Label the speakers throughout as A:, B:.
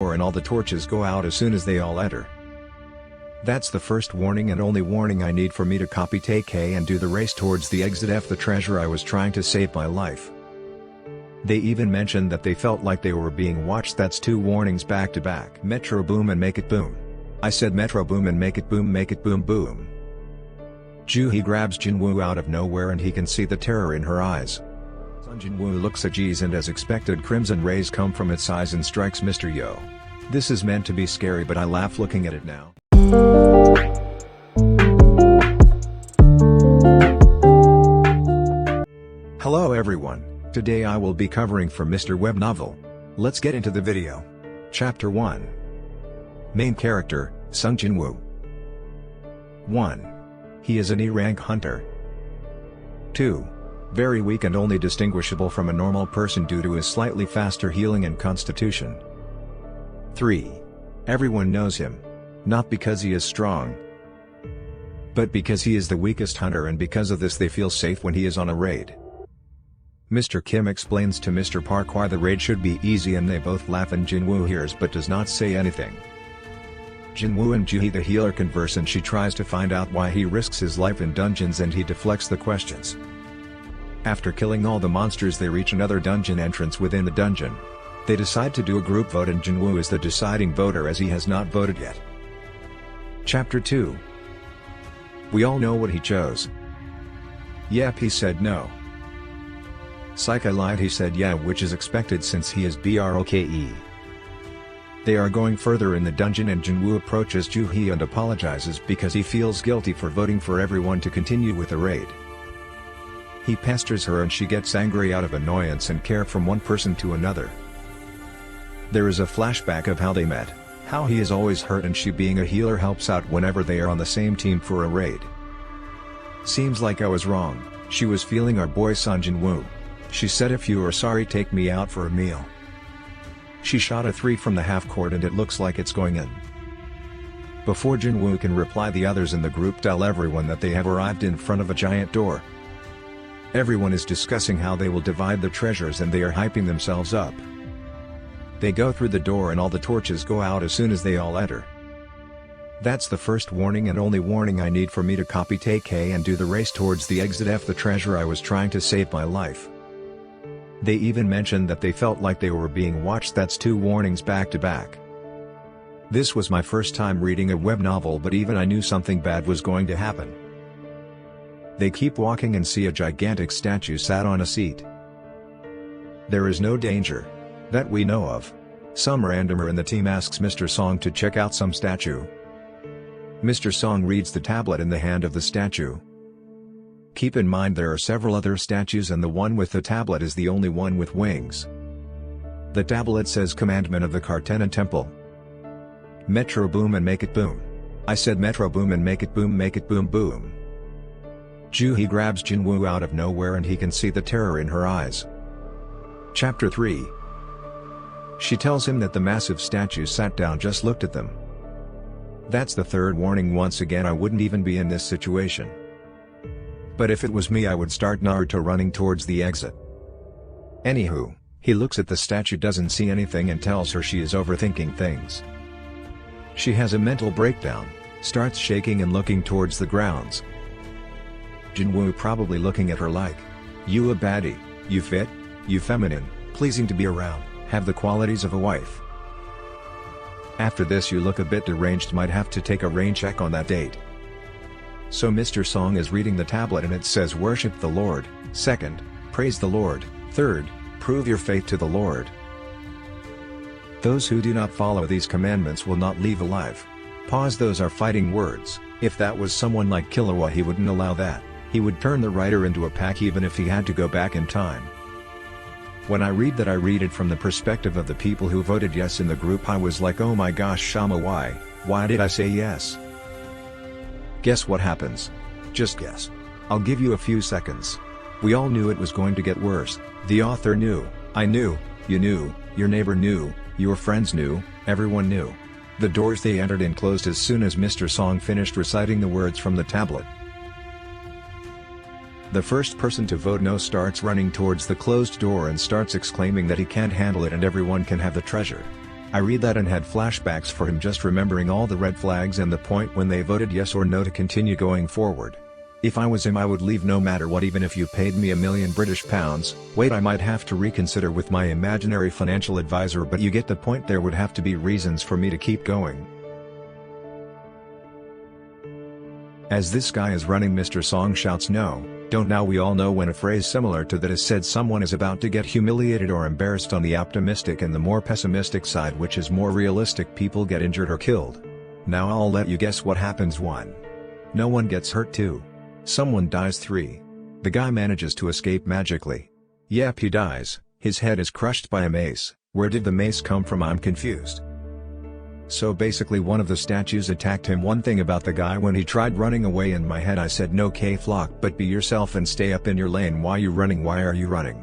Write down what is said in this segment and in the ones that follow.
A: door and all the torches go out as soon as they all enter. That's the first warning and only warning I need for me to copy take A and do the race towards the exit. F the treasure I was trying to save my life. They even mentioned that they felt like they were being watched. That's 2 warnings back to back. Metro boom and make it boom. I said metro boom and make it boom boom. Juhi grabs Jinwoo out of nowhere and he can see the terror in her eyes. Jinwoo looks at Jeez and as expected crimson rays come from its eyes and strikes Mr. Yo. This is meant to be scary but I laugh looking at it now. Hello everyone, today I will be covering from Mrwebnvel. Let's get into the video. Chapter 1. Main character, Sung Jinwoo. 1. He is an E-rank hunter. 2. Very weak and only distinguishable from a normal person due to his slightly faster healing and constitution. 3. Everyone knows him. Not because he is strong, but because he is the weakest hunter, and because of this they feel safe when he is on a raid. Mr. Kim explains to Mr. Park why the raid should be easy and they both laugh and Jinwoo hears but does not say anything. Jinwoo and Juhi the healer converse and she tries to find out why he risks his life in dungeons and he deflects the questions. After killing all the monsters they reach another dungeon entrance within the dungeon. They decide to do a group vote and Jinwoo is the deciding voter as he has not voted yet. Chapter 2. We all know what he chose. Yep, he said no. Psych, I lied, he said yeah, which is expected since he is broke. They are going further in the dungeon and Jinwoo approaches Juhi and apologizes because he feels guilty for voting for everyone to continue with the raid. He pesters her and she gets angry out of annoyance and care from one person to another. There is a flashback of how they met, how he is always hurt and she being a healer helps out whenever they are on the same team for a raid. Seems like I was wrong, she was feeling our boy Sung Jinwoo. She said if you are sorry take me out for a meal. She shot a 3 from the half court and it looks like it's going in. Before Jinwoo can reply the others in the group tell everyone that they have arrived in front of a giant door. Everyone is discussing how they will divide the treasures and they are hyping themselves up. They go through the door and all the torches go out as soon as they all enter. That's the first warning and only warning I need for me to copy take A and do the race towards the exit. F the treasure I was trying to save my life. They even mentioned that they felt like they were being watched. That's 2 warnings back to back. This was my first time reading a web novel but even I knew something bad was going to happen. They keep walking and see a gigantic statue sat on a seat. There is no danger that we know of. Some randomer in the team asks Mr. Song to check out some statue. Mr. Song reads the tablet in the hand of the statue. Keep in mind there are several other statues and the one with the tablet is the only one with wings. The tablet says Commandment of the Kartena Temple. Metro boom and make it boom. I said metro boom and make it boom boom. Juhi grabs Jinwoo out of nowhere and he can see the terror in her eyes. Chapter 3. She tells him that the massive statue sat down just looked at them. That's the 3rd warning. Once again I wouldn't even be in this situation. But if it was me I would start Naruto running towards the exit. Anywho, he looks at the statue, doesn't see anything and tells her she is overthinking things. She has a mental breakdown, starts shaking and looking towards the grounds. Jinwoo probably looking at her like, you a baddie, you fit, you feminine, pleasing to be around, have the qualities of a wife. After this you look a bit deranged, might have to take a rain check on that date. So Mr. Song is reading the tablet and it says worship the Lord, 2nd, praise the Lord, 3rd, prove your faith to the Lord. Those who do not follow these commandments will not leave alive. Pause, those are fighting words. If that was someone like Killua he wouldn't allow that. He would turn the writer into a pack even if he had to go back in time. When I read that I read it from the perspective of the people who voted yes in the group. I was like, oh my gosh Shama, why did I say yes? Guess what happens? Just guess. I'll give you a few seconds. We all knew it was going to get worse. The author knew, I knew, you knew, your neighbor knew, your friends knew, everyone knew. The doors they entered in closed as soon as Mr. Song finished reciting the words from the tablet. The first person to vote no starts running towards the closed door and starts exclaiming that he can't handle it and everyone can have the treasure. I read that and had flashbacks for him, just remembering all the red flags and the point when they voted yes or no to continue going forward. If I was him, I would leave no matter what, even if you paid me £1,000,000. Wait, I might have to reconsider with my imaginary financial advisor, but you get the point. There would have to be reasons for me to keep going. As this guy is running, Mr. Song shouts, "No, don't." Now we all know when a phrase similar to that is said, someone is about to get humiliated or embarrassed. On the optimistic and the more pessimistic side, which is more realistic, people get injured or killed. Now I'll let you guess what happens. 1. No one gets hurt. 2. Someone dies. 3. The guy manages to escape magically. Yep, he dies. His head is crushed by a mace. Where did the mace come from? I'm confused. So basically one of the statues attacked him. One thing about the guy, when he tried running away, in my head I said, no K-Flock, but be yourself and stay up in your lane. Why you running? Why are you running?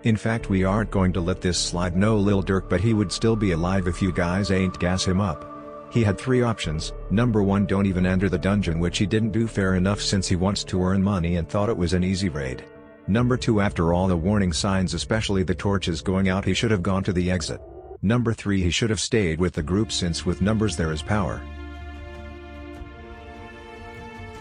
A: In fact, we aren't going to let this slide. No, Lil Durk, but he would still be alive if you guys ain't gas him up. He had 3 options. Number 1, don't even enter the dungeon, which he didn't do. Fair enough, since he wants to earn money and thought it was an easy raid. Number 2, after all the warning signs, especially the torches going out, he should have gone to the exit. Number 3, he should have stayed with the group, since with numbers there is power.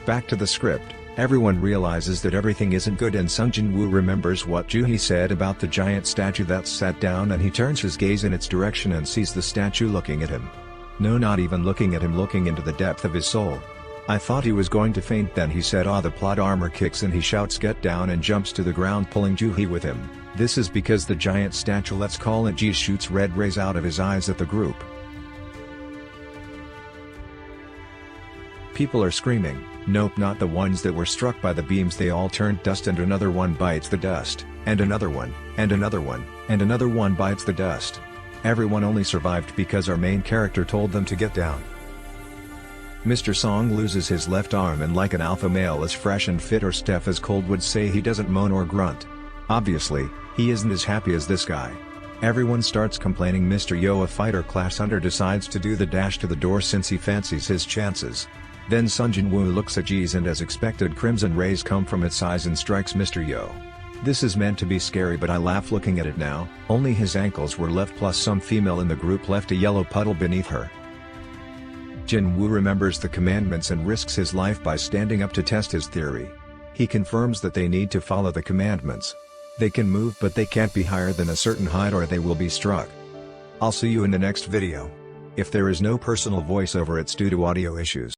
A: Back to the script. Everyone realizes that everything isn't good, and Sung Jin-woo remembers what Juhee said about the giant statue that's sat down, and he turns his gaze in its direction and sees the statue looking at him. No, not even looking at him, looking into the depth of his soul. I thought he was going to faint. Then he said, "Ah!" The plot armor kicks in, he shouts, "Get down!" and jumps to the ground, pulling Juhee with him. This is because the giant statue, let's call it G, shoots red rays out of his eyes at the group. People are screaming. Nope, not the ones that were struck by the beams. They all turned dust, and another one bites the dust, and another one, and another one, and another one bites the dust. Everyone only survived because our main character told them to get down. Mr. Song loses his left arm, and like an alpha male, is fresh and fit, or Steph as Cold would say, he doesn't moan or grunt. Obviously, he isn't as happy as this guy. Everyone starts complaining. Mr. Yo, a fighter class hunter, decides to do the dash to the door since he fancies his chances. Then Sung Jin-woo looks at G's, and as expected, crimson rays come from its eyes and strikes Mr. Yo. This is meant to be scary, but I laugh looking at it now. Only his ankles were left, plus some female in the group left a yellow puddle beneath her. Jin-woo remembers the commandments and risks his life by standing up to test his theory. He confirms that they need to follow the commandments. They can move, but they can't be higher than a certain height or they will be struck. I'll see you in the next video. If there is no personal voiceover, it's due to audio issues.